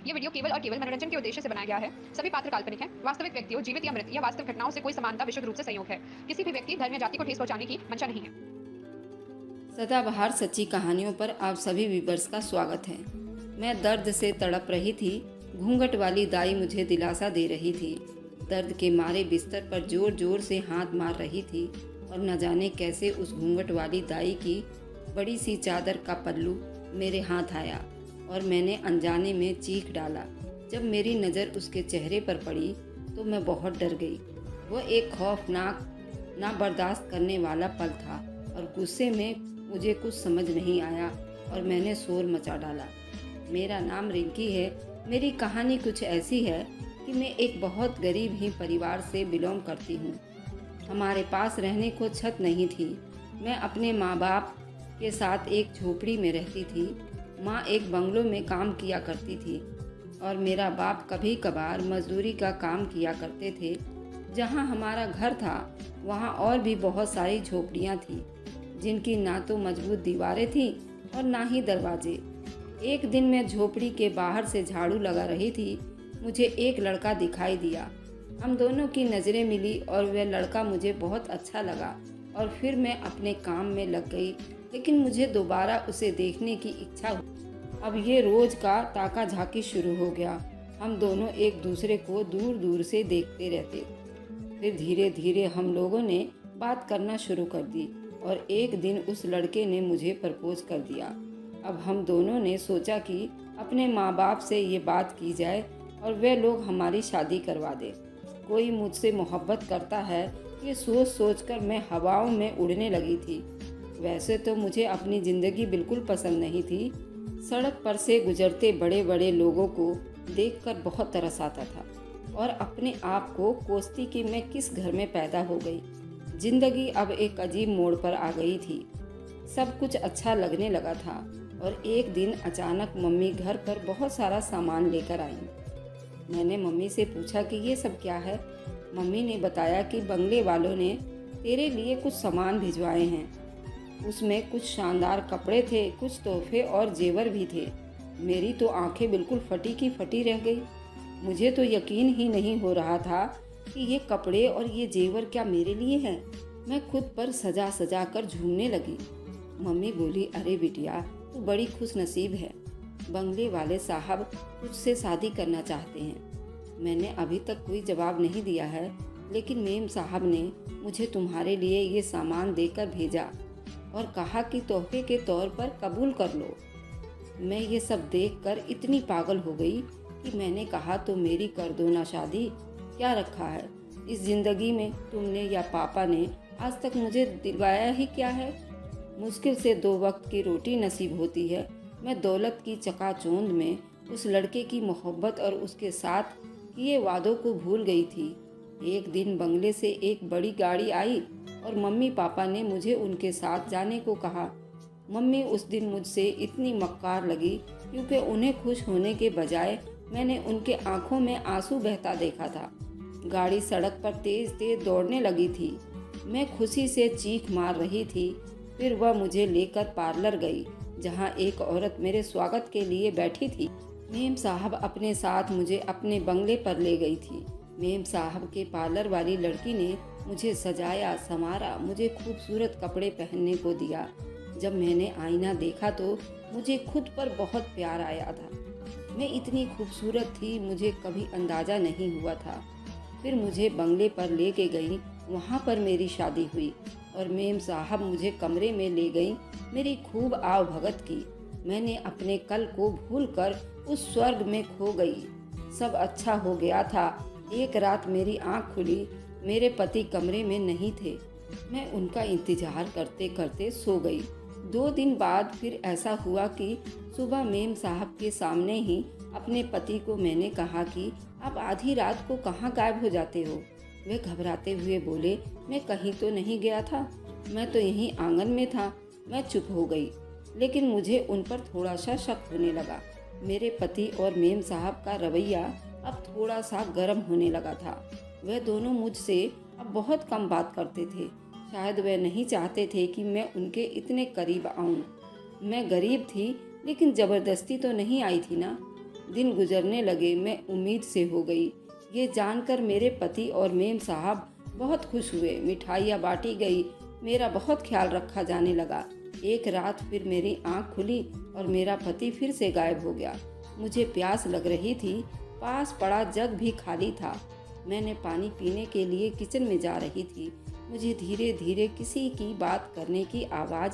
ये वीडियो केवल और केवल मनोरंजन के उद्देश्य से बनाया गया है। सभी पात्र काल्पनिक हैं। वास्तविक व्यक्तियों, जीवित या मृत या वास्तविक घटनाओं से कोई समानता विशुद्ध रूप से संयोग है। किसी भी व्यक्ति, धर्म या जाति को ठेस पहुंचाने की मंशा नहीं है। सदाबहार सच्ची कहानियों पर आप सभी व्यूवर्स का स्वागत है। मैं दर्द से तड़प रही थी। घूंघट वाली दाई मुझे दिलासा दे रही थी। दर्द के मारे बिस्तर पर जोर जोर से हाथ मार रही थी और न जाने कैसे उस घूंघट वाली दाई की बड़ी सी चादर का पल्लू मेरे हाथ आया और मैंने अनजाने में चीख डाला। जब मेरी नज़र उसके चेहरे पर पड़ी तो मैं बहुत डर गई। वह एक खौफनाक, ना बर्दाश्त करने वाला पल था और गुस्से में मुझे कुछ समझ नहीं आया और मैंने शोर मचा डाला। मेरा नाम रिंकी है। मेरी कहानी कुछ ऐसी है कि मैं एक बहुत गरीब ही परिवार से बिलोंग करती हूँ। हमारे पास रहने को छत नहीं थी। मैं अपने माँ बाप के साथ एक झोपड़ी में रहती थी। माँ एक बंगलों में काम किया करती थी और मेरा बाप कभी कभार मजदूरी का काम किया करते थे। जहाँ हमारा घर था वहाँ और भी बहुत सारी झोपड़ियाँ थीं जिनकी ना तो मजबूत दीवारें थीं और ना ही दरवाजे। एक दिन मैं झोपड़ी के बाहर से झाड़ू लगा रही थी। मुझे एक लड़का दिखाई दिया। हम दोनों की नज़रें मिली और वह लड़का मुझे बहुत अच्छा लगा और फिर मैं अपने काम में लग गई। लेकिन मुझे दोबारा उसे देखने की इच्छा हुई। अब ये रोज़ का ताका झाकी शुरू हो गया। हम दोनों एक दूसरे को दूर दूर से देखते रहते। फिर धीरे धीरे हम लोगों ने बात करना शुरू कर दी और एक दिन उस लड़के ने मुझे प्रपोज कर दिया। अब हम दोनों ने सोचा कि अपने माँ बाप से ये बात की जाए और वे लोग हमारी शादी करवा दे। कोई मुझसे मोहब्बत करता है, ये सोच सोच कर मैं हवाओं में उड़ने लगी थी। वैसे तो मुझे अपनी ज़िंदगी बिल्कुल पसंद नहीं थी। सड़क पर से गुजरते बड़े बड़े लोगों को देखकर बहुत तरस आता था और अपने आप को कोसती कि मैं किस घर में पैदा हो गई। जिंदगी अब एक अजीब मोड़ पर आ गई थी। सब कुछ अच्छा लगने लगा था और एक दिन अचानक मम्मी घर पर बहुत सारा सामान लेकर आई। मैंने मम्मी से पूछा कि ये सब क्या है। मम्मी ने बताया कि बंगले वालों ने तेरे लिए कुछ सामान भिजवाए हैं। उसमें कुछ शानदार कपड़े थे, कुछ तोहफे और जेवर भी थे। मेरी तो आंखें बिल्कुल फटी की फटी रह गई। मुझे तो यकीन ही नहीं हो रहा था कि ये कपड़े और ये जेवर क्या मेरे लिए हैं। मैं खुद पर सजा सजा कर झूमने लगी। मम्मी बोली, अरे बिटिया, तू बड़ी खुश नसीब है। बंगले वाले साहब तुझसे शादी करना चाहते हैं। मैंने अभी तक कोई जवाब नहीं दिया है, लेकिन मेम साहब ने मुझे तुम्हारे लिए ये सामान देकर भेजा और कहा कि तोहफे के तौर पर कबूल कर लो। मैं ये सब देखकर इतनी पागल हो गई कि मैंने कहा, तो मेरी कर दो ना शादी। क्या रखा है इस जिंदगी में तुमने या पापा ने? आज तक मुझे दिलवाया ही क्या है? मुश्किल से 2 वक्त की रोटी नसीब होती है। मैं दौलत की चकाचौंध में उस लड़के की मोहब्बत और उसके साथ किए वादों को भूल गई थी। एक दिन बंगले से एक बड़ी गाड़ी आई और मम्मी पापा ने मुझे उनके साथ जाने को कहा। मम्मी उस दिन मुझसे इतनी मक्कार लगी क्योंकि उन्हें खुश होने के बजाय मैंने उनके आंखों में आंसू बहता देखा था। गाड़ी सड़क पर तेज तेज दौड़ने लगी थी। मैं खुशी से चीख मार रही थी। फिर वह मुझे लेकर पार्लर गई जहां एक औरत मेरे स्वागत के लिए बैठी थी। मेम साहब अपने साथ मुझे अपने बंगले पर ले गई थी। मेम साहब के पार्लर वाली लड़की ने मुझे सजाया संवारा, मुझे खूबसूरत कपड़े पहनने को दिया। जब मैंने आईना देखा तो मुझे खुद पर बहुत प्यार आया था। मैं इतनी खूबसूरत थी, मुझे कभी अंदाज़ा नहीं हुआ था। फिर मुझे बंगले पर लेके गई। वहाँ पर मेरी शादी हुई और मेम साहब मुझे कमरे में ले गई। मेरी खूब आव भगत की। मैंने अपने कल को भूलकर उस स्वर्ग में खो गई। सब अच्छा हो गया था। एक रात मेरी आँख खुली। मेरे पति कमरे में नहीं थे। मैं उनका इंतजार करते करते सो गई। 2 दिन बाद फिर ऐसा हुआ कि सुबह मेम साहब के सामने ही अपने पति को मैंने कहा कि आप आधी रात को कहाँ गायब हो जाते हो। वे घबराते हुए बोले, मैं कहीं तो नहीं गया था, मैं तो यहीं आंगन में था। मैं चुप हो गई, लेकिन मुझे उन पर थोड़ा सा शक होने लगा। मेरे पति और मेम साहब का रवैया अब थोड़ा सा गर्म होने लगा था। वह दोनों मुझसे अब बहुत कम बात करते थे। शायद वे नहीं चाहते थे कि मैं उनके इतने करीब आऊं। मैं गरीब थी, लेकिन ज़बरदस्ती तो नहीं आई थी ना। दिन गुजरने लगे मैं उम्मीद से हो गई। ये जानकर मेरे पति और मेम साहब बहुत खुश हुए। मिठाइयाँ बांटी गई, मेरा बहुत ख्याल रखा जाने लगा। एक रात फिर मेरी आंख खुली और मेरा पति फिर से गायब हो गया। मुझे प्यास लग रही थी, पास पड़ा जग भी खाली था। मैंने पानी पीने के लिए किचन में जा रही थी। मुझे धीरे धीरे किसी की बात करने की आवाज़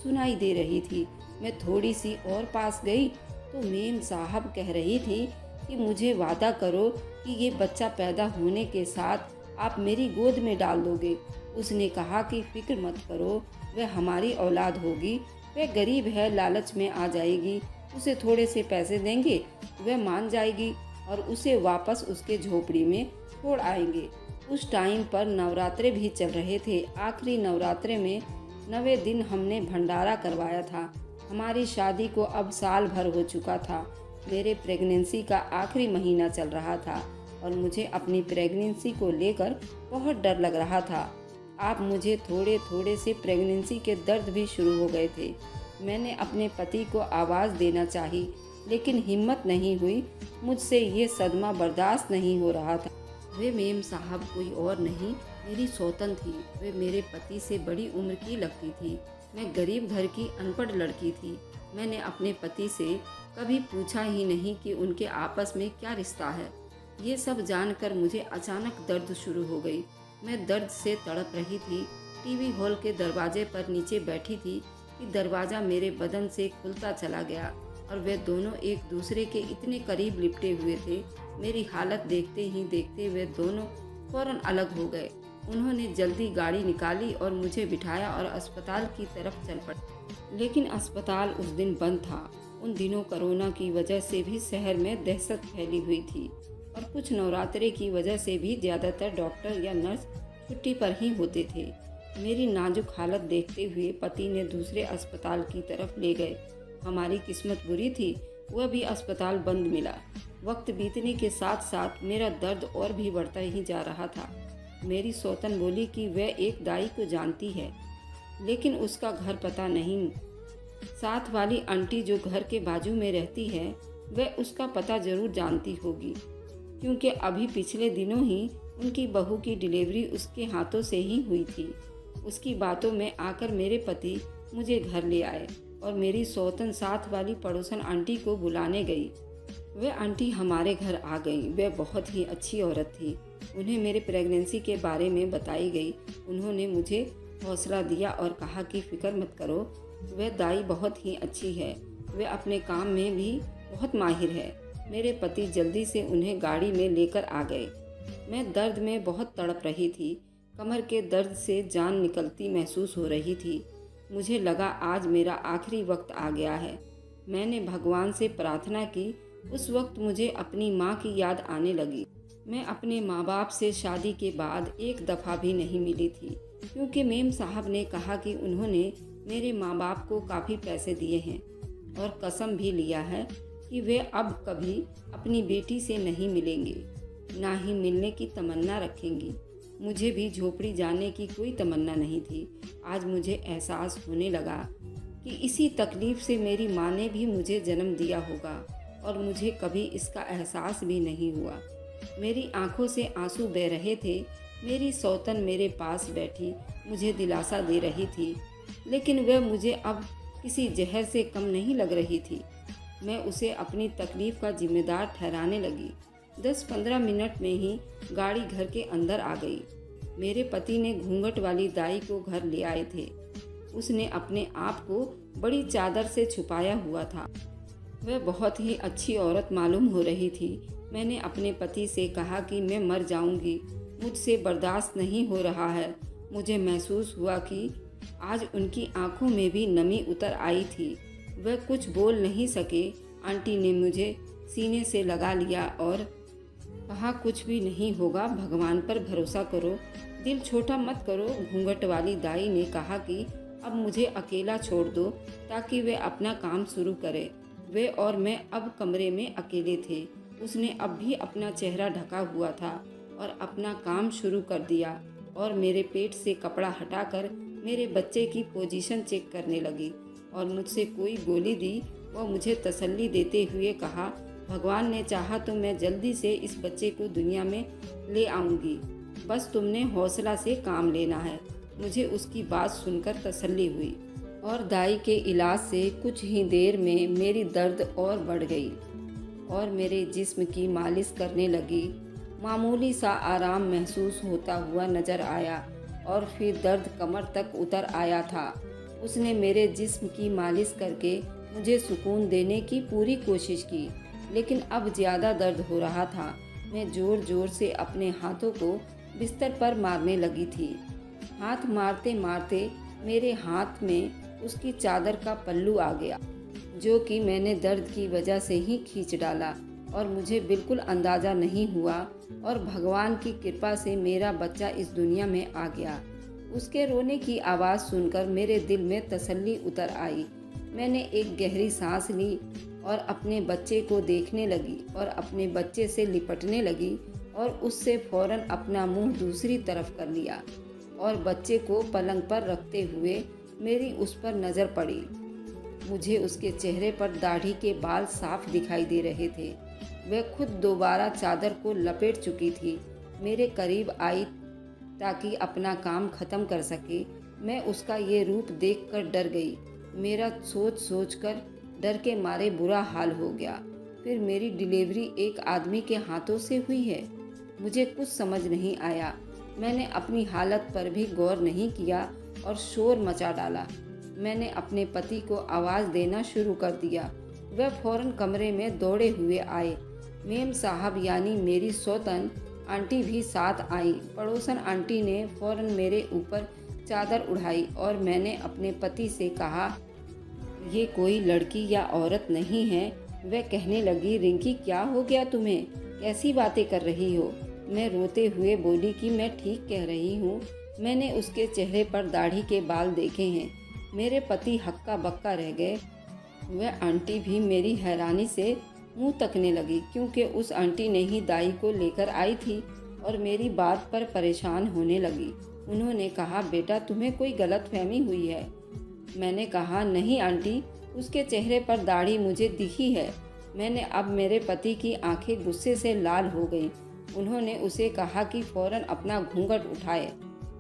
सुनाई दे रही थी। मैं थोड़ी सी और पास गई तो मेम साहब कह रही थी कि मुझे वादा करो कि ये बच्चा पैदा होने के साथ आप मेरी गोद में डाल दोगे। उसने कहा कि फिक्र मत करो, वह हमारी औलाद होगी। वह गरीब है, लालच में आ जाएगी। उसे थोड़े से पैसे देंगे, वह मान जाएगी और उसे वापस उसके झोपड़ी में छोड़ आएंगे। उस टाइम पर नवरात्रे भी चल रहे थे। आखिरी नवरात्रे में 9वें दिन हमने भंडारा करवाया था। हमारी शादी को अब साल भर हो चुका था। मेरे प्रेगनेंसी का आखिरी महीना चल रहा था और मुझे अपनी प्रेगनेंसी को लेकर बहुत डर लग रहा था। आप मुझे थोड़े थोड़े से प्रेगनेंसी के दर्द भी शुरू हो गए थे। मैंने अपने पति को आवाज़ देना चाही, लेकिन हिम्मत नहीं हुई। मुझसे ये सदमा बर्दाश्त नहीं हो रहा था। वे मेम साहब कोई और नहीं, मेरी सौतन थी। वे मेरे पति से बड़ी उम्र की लगती थी। मैं गरीब घर की अनपढ़ लड़की थी। मैंने अपने पति से कभी पूछा ही नहीं कि उनके आपस में क्या रिश्ता है। ये सब जानकर मुझे अचानक दर्द शुरू हो गई। मैं दर्द से तड़प रही थी। टीवी हॉल के दरवाजे पर नीचे बैठी थी कि दरवाज़ा मेरे बदन से खुलता चला गया और वे दोनों एक दूसरे के इतने करीब लिपटे हुए थे। मेरी हालत देखते ही देखते वे दोनों फौरन अलग हो गए। उन्होंने जल्दी गाड़ी निकाली और मुझे बिठाया और अस्पताल की तरफ चल पड़े। लेकिन अस्पताल उस दिन बंद था। उन दिनों कोरोना की वजह से भी शहर में दहशत फैली हुई थी और कुछ नवरात्रे की वजह से भी ज़्यादातर डॉक्टर या नर्स छुट्टी पर ही होते थे। मेरी नाजुक हालत देखते हुए पति ने दूसरे अस्पताल की तरफ ले गए। हमारी किस्मत बुरी थी, वह भी अस्पताल बंद मिला। वक्त बीतने के साथ साथ मेरा दर्द और भी बढ़ता ही जा रहा था। मेरी सौतन बोली कि वह एक दाई को जानती है, लेकिन उसका घर पता नहीं। साथ वाली आंटी जो घर के बाजू में रहती है, वह उसका पता जरूर जानती होगी, क्योंकि अभी पिछले दिनों ही उनकी बहू की डिलीवरी उसके हाथों से ही हुई थी। उसकी बातों में आकर मेरे पति मुझे घर ले आए और मेरी सौतन साथ वाली पड़ोसन आंटी को बुलाने गई। वह आंटी हमारे घर आ गई। वह बहुत ही अच्छी औरत थी। उन्हें मेरे प्रेगनेंसी के बारे में बताई गई। उन्होंने मुझे हौसला दिया और कहा कि फिक्र मत करो, वह दाई बहुत ही अच्छी है। वह अपने काम में भी बहुत माहिर है। मेरे पति जल्दी से उन्हें गाड़ी में लेकर आ गए। मैं दर्द में बहुत तड़प रही थी। कमर के दर्द से जान निकलती महसूस हो रही थी। मुझे लगा आज मेरा आखिरी वक्त आ गया है। मैंने भगवान से प्रार्थना की। उस वक्त मुझे अपनी माँ की याद आने लगी। मैं अपने माँ बाप से शादी के बाद एक दफ़ा भी नहीं मिली थी, क्योंकि मेम साहब ने कहा कि उन्होंने मेरे माँ बाप को काफ़ी पैसे दिए हैं और कसम भी लिया है कि वे अब कभी अपनी बेटी से नहीं मिलेंगे, ना ही मिलने की तमन्ना रखेंगी। मुझे भी झोपड़ी जाने की कोई तमन्ना नहीं थी। आज मुझे एहसास होने लगा कि इसी तकलीफ़ से मेरी माँ ने भी मुझे जन्म दिया होगा और मुझे कभी इसका एहसास भी नहीं हुआ। मेरी आंखों से आंसू बह रहे थे। मेरी सौतन मेरे पास बैठी मुझे दिलासा दे रही थी, लेकिन वह मुझे अब किसी जहर से कम नहीं लग रही थी। मैं उसे अपनी तकलीफ़ का जिम्मेदार ठहराने लगी। 10-15 मिनट में ही गाड़ी घर के अंदर आ गई। मेरे पति ने घूंघट वाली दाई को घर ले आए थे। उसने अपने आप को बड़ी चादर से छुपाया हुआ था। वह बहुत ही अच्छी औरत मालूम हो रही थी। मैंने अपने पति से कहा कि मैं मर जाऊंगी, मुझसे बर्दाश्त नहीं हो रहा है। मुझे महसूस हुआ कि आज उनकी आंखों में भी नमी उतर आई थी। वह कुछ बोल नहीं सके। आंटी ने मुझे सीने से लगा लिया और कहा, कुछ भी नहीं होगा, भगवान पर भरोसा करो, दिल छोटा मत करो। घूंघट वाली दाई ने कहा कि अब मुझे अकेला छोड़ दो ताकि वे अपना काम शुरू करे। वे और मैं अब कमरे में अकेले थे। उसने अब भी अपना चेहरा ढका हुआ था और अपना काम शुरू कर दिया और मेरे पेट से कपड़ा हटाकर मेरे बच्चे की पोजीशन चेक करने लगी और मुझसे कोई गोली दी। वह मुझे तसल्ली देते हुए कहा भगवान ने चाहा तो मैं जल्दी से इस बच्चे को दुनिया में ले आऊँगी, बस तुमने हौसला से काम लेना है। मुझे उसकी बात सुनकर तसल्ली हुई और दाई के इलाज से कुछ ही देर में मेरी दर्द और बढ़ गई और मेरे जिस्म की मालिश करने लगी। मामूली सा आराम महसूस होता हुआ नज़र आया और फिर दर्द कमर तक उतर आया था। उसने मेरे जिस्म की मालिश करके मुझे सुकून देने की पूरी कोशिश की, लेकिन अब ज़्यादा दर्द हो रहा था। मैं ज़ोर ज़ोर से अपने हाथों को बिस्तर पर मारने लगी थी। हाथ मारते मारते मेरे हाथ में उसकी चादर का पल्लू आ गया, जो कि मैंने दर्द की वजह से ही खींच डाला और मुझे बिल्कुल अंदाज़ा नहीं हुआ और भगवान की कृपा से मेरा बच्चा इस दुनिया में आ गया। उसके रोने की आवाज़ सुनकर मेरे दिल में तसल्ली उतर आई। मैंने एक गहरी सांस ली और अपने बच्चे को देखने लगी और अपने बच्चे से लिपटने लगी और उससे फ़ौरन अपना मुंह दूसरी तरफ कर लिया और बच्चे को पलंग पर रखते हुए मेरी उस पर नज़र पड़ी। मुझे उसके चेहरे पर दाढ़ी के बाल साफ दिखाई दे रहे थे। वह खुद दोबारा चादर को लपेट चुकी थी। मेरे करीब आई ताकि अपना काम ख़त्म कर सके। मैं उसका ये रूप देखकर डर गई। मेरा सोच सोच कर डर के मारे बुरा हाल हो गया। फिर मेरी डिलीवरी एक आदमी के हाथों से हुई है। मुझे कुछ समझ नहीं आया। मैंने अपनी हालत पर भी गौर नहीं किया और शोर मचा डाला। मैंने अपने पति को आवाज़ देना शुरू कर दिया। वह फ़ौरन कमरे में दौड़े हुए आए। मेम साहब यानी मेरी सौतन आंटी भी साथ आई। पड़ोसन आंटी ने फ़ौरन मेरे ऊपर चादर उड़ाई और मैंने अपने पति से कहा, ये कोई लड़की या औरत नहीं है। वह कहने लगी, रिंकी क्या हो गया तुम्हें, कैसी बातें कर रही हो। मैं रोते हुए बोली कि मैं ठीक कह रही हूँ। मैंने उसके चेहरे पर दाढ़ी के बाल देखे हैं। मेरे पति हक्का बक्का रह गए। वह आंटी भी मेरी हैरानी से मुंह तकने लगी, क्योंकि उस आंटी ने ही दाई को लेकर आई थी और मेरी बात पर परेशान होने लगी। उन्होंने कहा, बेटा तुम्हें कोई गलतफहमी हुई है। मैंने कहा, नहीं आंटी, उसके चेहरे पर दाढ़ी मुझे दिखी है। अब मेरे पति की आंखें गुस्से से लाल हो गईं। उन्होंने उसे कहा कि फ़ौरन अपना घूंघट उठाए।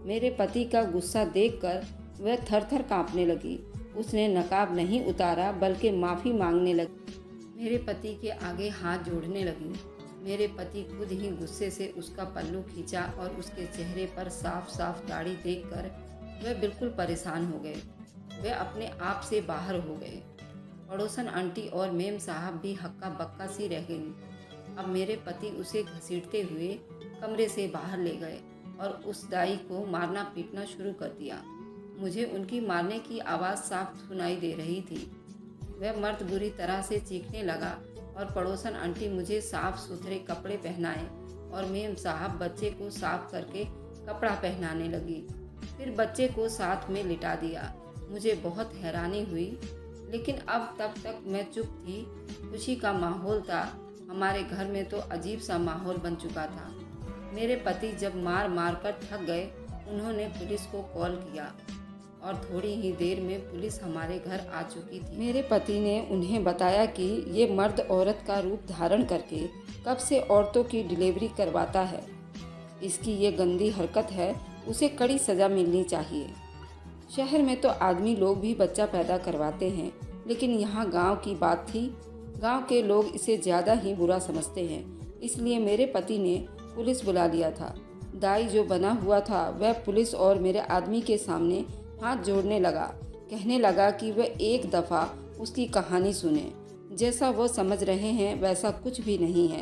मेरे पति का गुस्सा देखकर वह थर-थर कांपने लगी। उसने नकाब नहीं उतारा बल्कि माफ़ी मांगने लगी। मेरे पति के आगे हाथ जोड़ने लगी। मेरे पति खुद ही गुस्से से उसका पल्लू खींचा और उसके चेहरे पर साफ साफ दाढ़ी देखकर वह बिल्कुल परेशान हो गए। वह अपने आप से बाहर हो गए। पड़ोसन आंटी और मेम साहब भी हक्का बक्का सी रह गईं। अब मेरे पति उसे घसीटते हुए कमरे से बाहर ले गए और उस दाई को मारना पीटना शुरू कर दिया। मुझे उनकी मारने की आवाज़ साफ सुनाई दे रही थी। वह मर्द बुरी तरह से चीखने लगा और पड़ोसन आंटी मुझे साफ सुथरे कपड़े पहनाए और मेम साहब बच्चे को साफ करके कपड़ा पहनाने लगी। फिर बच्चे को साथ में लिटा दिया। मुझे बहुत हैरानी हुई, लेकिन अब तब तक मैं चुप थी। खुशी का माहौल था। हमारे घर में तो अजीब सा माहौल बन चुका था। मेरे पति जब मार मार कर थक गए, उन्होंने पुलिस को कॉल किया और थोड़ी ही देर में पुलिस हमारे घर आ चुकी थी। मेरे पति ने उन्हें बताया कि ये मर्द औरत का रूप धारण करके कब से औरतों की डिलीवरी करवाता है। इसकी ये गंदी हरकत है, उसे कड़ी सज़ा मिलनी चाहिए। शहर में तो आदमी लोग भी बच्चा पैदा करवाते हैं, लेकिन यहाँ गांव की बात थी। गांव के लोग इसे ज़्यादा ही बुरा समझते हैं, इसलिए मेरे पति ने पुलिस बुला लिया था। दाई जो बना हुआ था वह पुलिस और मेरे आदमी के सामने हाथ जोड़ने लगा। कहने लगा कि वह एक दफ़ा उसकी कहानी सुने। जैसा वो समझ रहे हैं वैसा कुछ भी नहीं है।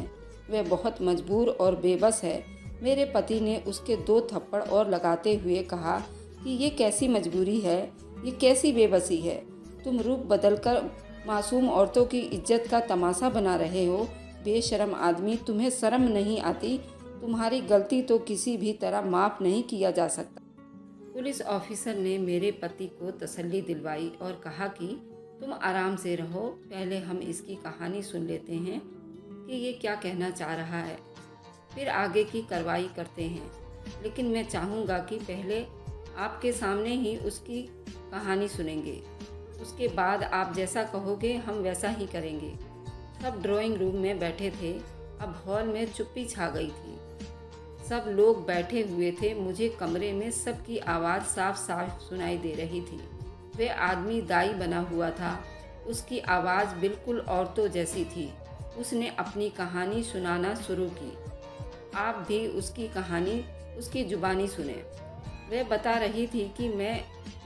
वह बहुत मजबूर और बेबस है। मेरे पति ने उसके 2 थप्पड़ और लगाते हुए कहा कि ये कैसी मजबूरी है, ये कैसी बेबसी है। तुम रूप बदलकर मासूम औरतों की इज्जत का तमाशा बना रहे हो। बेशर्म आदमी, तुम्हें शर्म नहीं आती? तुम्हारी गलती तो किसी भी तरह माफ़ नहीं किया जा सकता। पुलिस ऑफिसर ने मेरे पति को तसल्ली दिलवाई और कहा कि तुम आराम से रहो, पहले हम इसकी कहानी सुन लेते हैं कि ये क्या कहना चाह रहा है, फिर आगे की कार्रवाई करते हैं। लेकिन मैं चाहूँगा कि पहले आपके सामने ही उसकी कहानी सुनेंगे, उसके बाद आप जैसा कहोगे हम वैसा ही करेंगे। सब ड्राइंग रूम में बैठे थे। अब हॉल में चुप्पी छा गई थी। सब लोग बैठे हुए थे। मुझे कमरे में सबकी आवाज़ साफ साफ सुनाई दे रही थी। वह आदमी दाई बना हुआ था। उसकी आवाज़ बिल्कुल औरतों जैसी थी। उसने अपनी कहानी सुनाना शुरू की। आप भी उसकी कहानी उसकी जुबानी सुने। वह बता रही थी कि मैं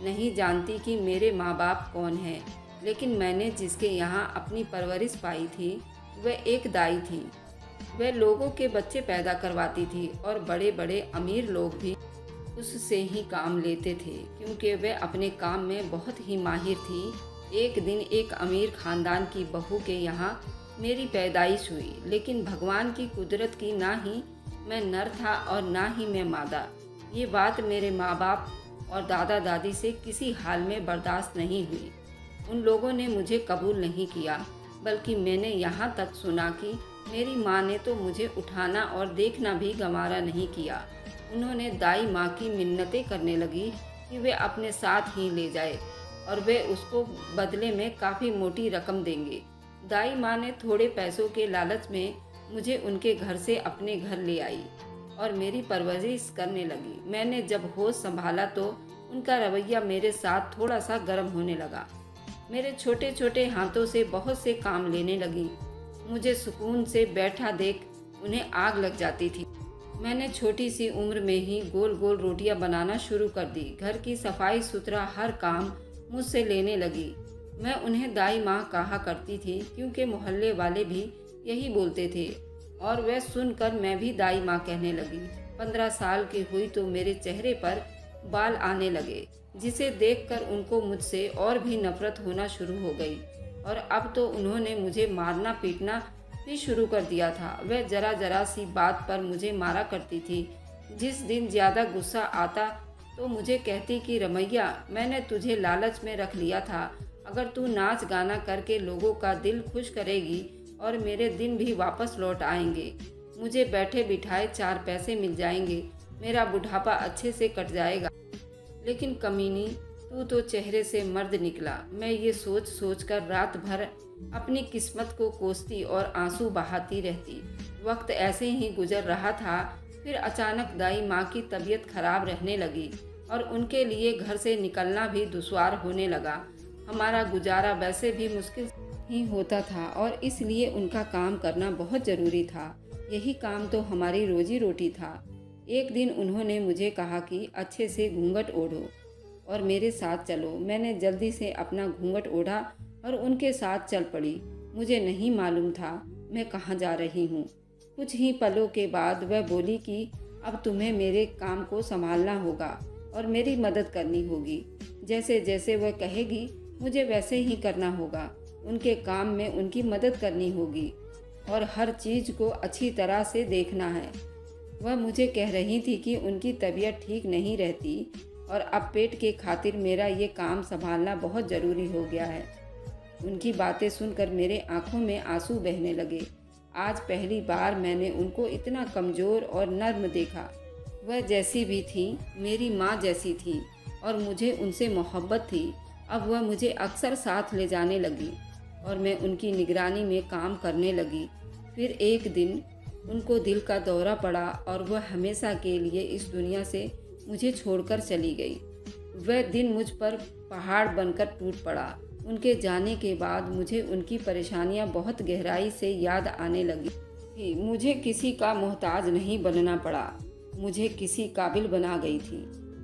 नहीं जानती कि मेरे माँ बाप कौन हैं, लेकिन मैंने जिसके यहाँ अपनी परवरिश पाई थी वह एक दाई थी। वह लोगों के बच्चे पैदा करवाती थी और बड़े बड़े अमीर लोग भी उससे ही काम लेते थे, क्योंकि वह अपने काम में बहुत ही माहिर थी। एक दिन एक अमीर खानदान की बहू के यहाँ मेरी पैदाइश हुई, लेकिन भगवान की कुदरत की ना ही मैं नर था और ना ही मैं मादा। ये बात मेरे माँ बाप और दादा दादी से किसी हाल में बर्दाश्त नहीं हुई। उन लोगों ने मुझे कबूल नहीं किया, बल्कि मैंने यहाँ तक सुना कि मेरी माँ ने तो मुझे उठाना और देखना भी गंवारा नहीं किया। उन्होंने दाई माँ की मिन्नतें करने लगी कि वे अपने साथ ही ले जाए और वे उसको बदले में काफ़ी मोटी रकम देंगे। दाई माँ ने थोड़े पैसों के लालच में मुझे उनके घर से अपने घर ले आई और मेरी परवरिश करने लगी। मैंने जब होश संभाला तो उनका रवैया मेरे साथ थोड़ा सा गर्म होने लगा। मेरे छोटे छोटे हाथों से बहुत से काम लेने लगी। मुझे सुकून से बैठा देख उन्हें आग लग जाती थी। मैंने छोटी सी उम्र में ही गोल गोल रोटियां बनाना शुरू कर दी। घर की सफाई सुथरा हर काम मुझसे लेने लगी। मैं उन्हें दाई माँ कहा करती थी, क्योंकि मोहल्ले वाले भी यही बोलते थे और वह सुनकर मैं भी दाई माँ कहने लगी। 15 साल की हुई तो मेरे चेहरे पर बाल आने लगे, जिसे देखकर उनको मुझसे और भी नफरत होना शुरू हो गई और अब तो उन्होंने मुझे मारना पीटना भी शुरू कर दिया था। वह जरा जरा सी बात पर मुझे मारा करती थी। जिस दिन ज़्यादा गुस्सा आता तो मुझे कहती कि रमैया, मैंने तुझे लालच में रख लिया था। अगर तू नाच गाना करके लोगों का दिल खुश करेगी और मेरे दिन भी वापस लौट आएंगे, मुझे बैठे बिठाए 4 पैसे मिल जाएंगे, मेरा बुढ़ापा अच्छे से कट जाएगा। लेकिन कमीनी, तू तो चेहरे से मर्द निकला। मैं ये सोच सोच कर रात भर अपनी किस्मत को कोसती और आंसू बहाती रहती। वक्त ऐसे ही गुजर रहा था। फिर अचानक दाई माँ की तबीयत खराब रहने लगी और उनके लिए घर से निकलना भी दुश्वार होने लगा। हमारा गुजारा वैसे भी मुश्किल ही होता था और इसलिए उनका काम करना बहुत ज़रूरी था। यही काम तो हमारी रोजी रोटी था। एक दिन उन्होंने मुझे कहा कि अच्छे से घूंघट ओढ़ो और मेरे साथ चलो। मैंने जल्दी से अपना घूंघट ओढ़ा और उनके साथ चल पड़ी। मुझे नहीं मालूम था मैं कहाँ जा रही हूँ। कुछ ही पलों के बाद वह बोली कि अब तुम्हें मेरे काम को संभालना होगा और मेरी मदद करनी होगी। जैसे जैसे वह कहेगी मुझे वैसे ही करना होगा। उनके काम में उनकी मदद करनी होगी और हर चीज़ को अच्छी तरह से देखना है। वह मुझे कह रही थी कि उनकी तबीयत ठीक नहीं रहती और अब पेट के खातिर मेरा ये काम संभालना बहुत ज़रूरी हो गया है। उनकी बातें सुनकर मेरे आंखों में आंसू बहने लगे। आज पहली बार मैंने उनको इतना कमज़ोर और नर्म देखा। वह जैसी भी थी मेरी माँ जैसी थी और मुझे उनसे मोहब्बत थी। अब वह मुझे अक्सर साथ ले जाने लगी और मैं उनकी निगरानी में काम करने लगी। फिर एक दिन उनको दिल का दौरा पड़ा और वह हमेशा के लिए इस दुनिया से मुझे छोड़कर चली गई। वह दिन मुझ पर पहाड़ बनकर टूट पड़ा। उनके जाने के बाद मुझे उनकी परेशानियां बहुत गहराई से याद आने लगी। मुझे किसी का मोहताज नहीं बनना पड़ा। मुझे किसी काबिल बना गई थी।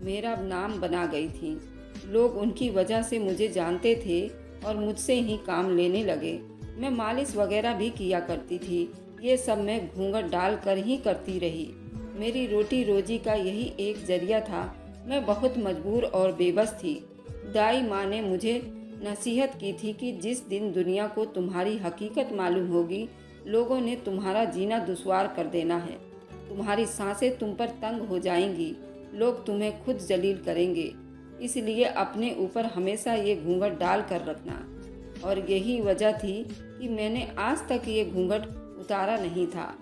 मेरा नाम बना गई थी। लोग उनकी वजह से मुझे जानते थे और मुझसे ही काम लेने लगे। मैं मालिश वगैरह भी किया करती थी। ये सब मैं घूंघट डाल कर ही करती रही। मेरी रोटी रोजी का यही एक जरिया था। मैं बहुत मजबूर और बेबस थी। दाई माँ ने मुझे नसीहत की थी कि जिस दिन दुनिया को तुम्हारी हकीकत मालूम होगी, लोगों ने तुम्हारा जीना दुश्वार कर देना है। तुम्हारी सांसें तुम पर तंग हो जाएंगी। लोग तुम्हें खुद जलील करेंगे। इसलिए अपने ऊपर हमेशा ये घूंघट डाल कर रखना। और यही वजह थी कि मैंने आज तक ये घूंघट उतारा नहीं था।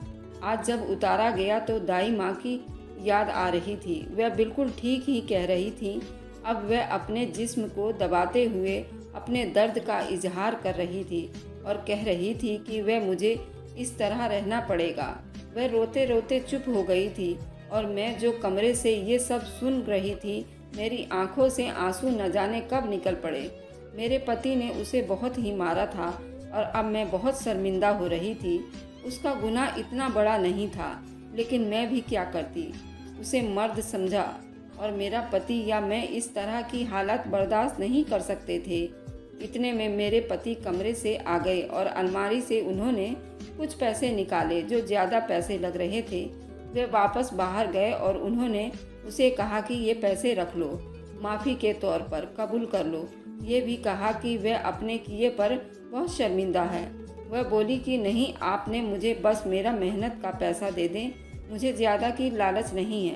आज जब उतारा गया तो दाई माँ की याद आ रही थी। वह बिल्कुल ठीक ही कह रही थी। अब वह अपने जिस्म को दबाते हुए अपने दर्द का इजहार कर रही थी। और कह रही थी कि वह मुझे इस तरह रहना पड़ेगा। वह रोते रोते चुप हो गई थी और मैं जो कमरे से ये सब सुन रही थी, मेरी आंखों से आंसू न जाने कब निकल पड़े। मेरे पति ने उसे बहुत ही मारा था और अब मैं बहुत शर्मिंदा हो रही थी। उसका गुनाह इतना बड़ा नहीं था, लेकिन मैं भी क्या करती। उसे मर्द समझा और मेरा पति या मैं इस तरह की हालत बर्दाश्त नहीं कर सकते थे। इतने में मेरे पति कमरे से आ गए और अलमारी से उन्होंने कुछ पैसे निकाले जो ज़्यादा पैसे लग रहे थे। वे वापस बाहर गए और उन्होंने उसे कहा कि ये पैसे रख लो, माफ़ी के तौर पर कबूल कर लो। ये भी कहा कि वह अपने किए पर बहुत शर्मिंदा है। वह बोली कि नहीं, आपने मुझे बस मेरा मेहनत का पैसा दे दें, मुझे ज़्यादा की लालच नहीं है,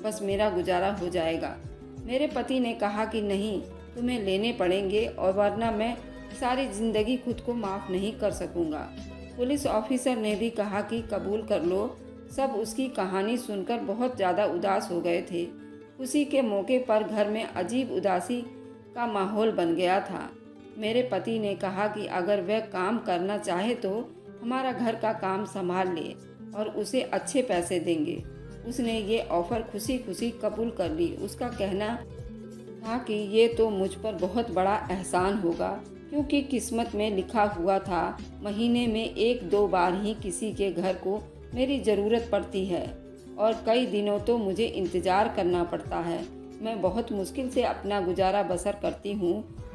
बस मेरा गुजारा हो जाएगा। मेरे पति ने कहा कि नहीं, तुम्हें लेने पड़ेंगे और वरना मैं सारी ज़िंदगी खुद को माफ़ नहीं कर सकूँगा। पुलिस ऑफिसर ने भी कहा कि कबूल कर लो। सब उसकी कहानी सुनकर बहुत ज़्यादा उदास हो गए थे। खुशी के मौके पर घर में अजीब उदासी का माहौल बन गया था। मेरे पति ने कहा कि अगर वह काम करना चाहे तो हमारा घर का काम संभाल ले और उसे अच्छे पैसे देंगे। उसने ये ऑफ़र खुशी खुशी कबूल कर ली। उसका कहना था कि ये तो मुझ पर बहुत बड़ा एहसान होगा, क्योंकि किस्मत में लिखा हुआ था महीने में 1-2 बार ही किसी के घर को मेरी ज़रूरत पड़ती है और कई दिनों तो मुझे इंतज़ार करना पड़ता है। मैं बहुत मुश्किल से अपना गुजारा बसर करती हूँ।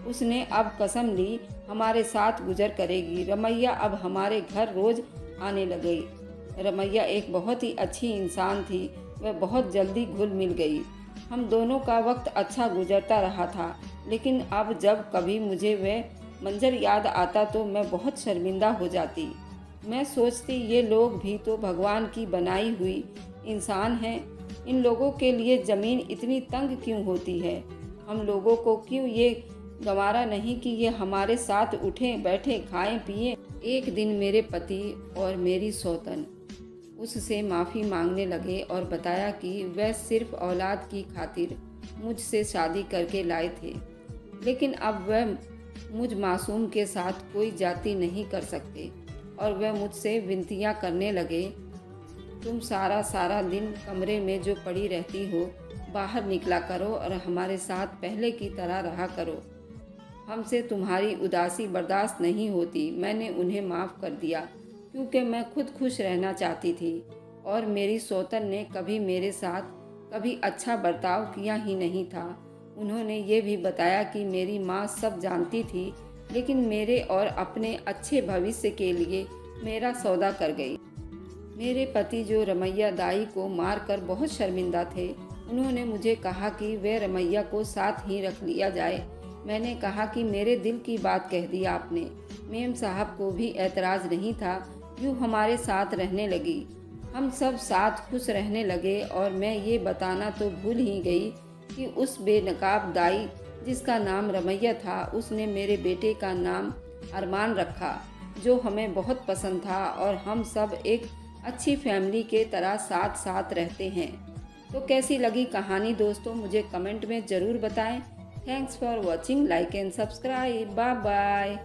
उसने अब कसम ली हमारे साथ गुजर करेगी। रमैया अब हमारे घर रोज़ आने लगी। रमैया एक बहुत ही अच्छी इंसान थी। वह बहुत जल्दी घुल मिल गई। हम दोनों का वक्त अच्छा गुजरता रहा था, लेकिन अब जब कभी मुझे वह मंजर याद आता तो मैं बहुत शर्मिंदा हो जाती। मैं सोचती ये लोग भी तो भगवान की बनाई हुई इंसान हैं। इन लोगों के लिए ज़मीन इतनी तंग क्यों होती है? हम लोगों को क्यों ये गंवारा नहीं कि ये हमारे साथ उठें बैठें खाएं पिएं। एक दिन मेरे पति और मेरी सौतन उससे माफ़ी मांगने लगे और बताया कि वह सिर्फ औलाद की खातिर मुझसे शादी करके लाए थे, लेकिन अब वह मुझ मासूम के साथ कोई जाति नहीं कर सकते। और वह मुझसे विनतियाँ करने लगे, तुम सारा दिन कमरे में जो पड़ी रहती हो, बाहर निकला करो और हमारे साथ पहले की तरह रहा करो। हमसे तुम्हारी उदासी बर्दाश्त नहीं होती। मैंने उन्हें माफ़ कर दिया क्योंकि मैं खुद खुश रहना चाहती थी और मेरी सौतन ने कभी मेरे साथ कभी अच्छा बर्ताव किया ही नहीं था। उन्होंने ये भी बताया कि मेरी माँ सब जानती थी, लेकिन मेरे और अपने अच्छे भविष्य के लिए मेरा सौदा कर गई। मेरे पति जो रमैया दाई को मारकर बहुत शर्मिंदा थे, उन्होंने मुझे कहा कि वे रमैया को साथ ही रख लिया जाए। मैंने कहा कि मेरे दिल की बात कह दी आपने। मेम साहब को भी एतराज़ नहीं था। यूँ हमारे साथ रहने लगी। हम सब साथ खुश रहने लगे और मैं ये बताना तो भूल ही गई कि उस बेनकाब दाई जिसका नाम रमैया था, उसने मेरे बेटे का नाम अरमान रखा, जो हमें बहुत पसंद था और हम सब एक अच्छी फैमिली के तरह साथ साथ रहते हैं। तो कैसी लगी कहानी दोस्तों, मुझे कमेंट में ज़रूर बताएं। Thanks for watching, like and subscribe. Bye bye.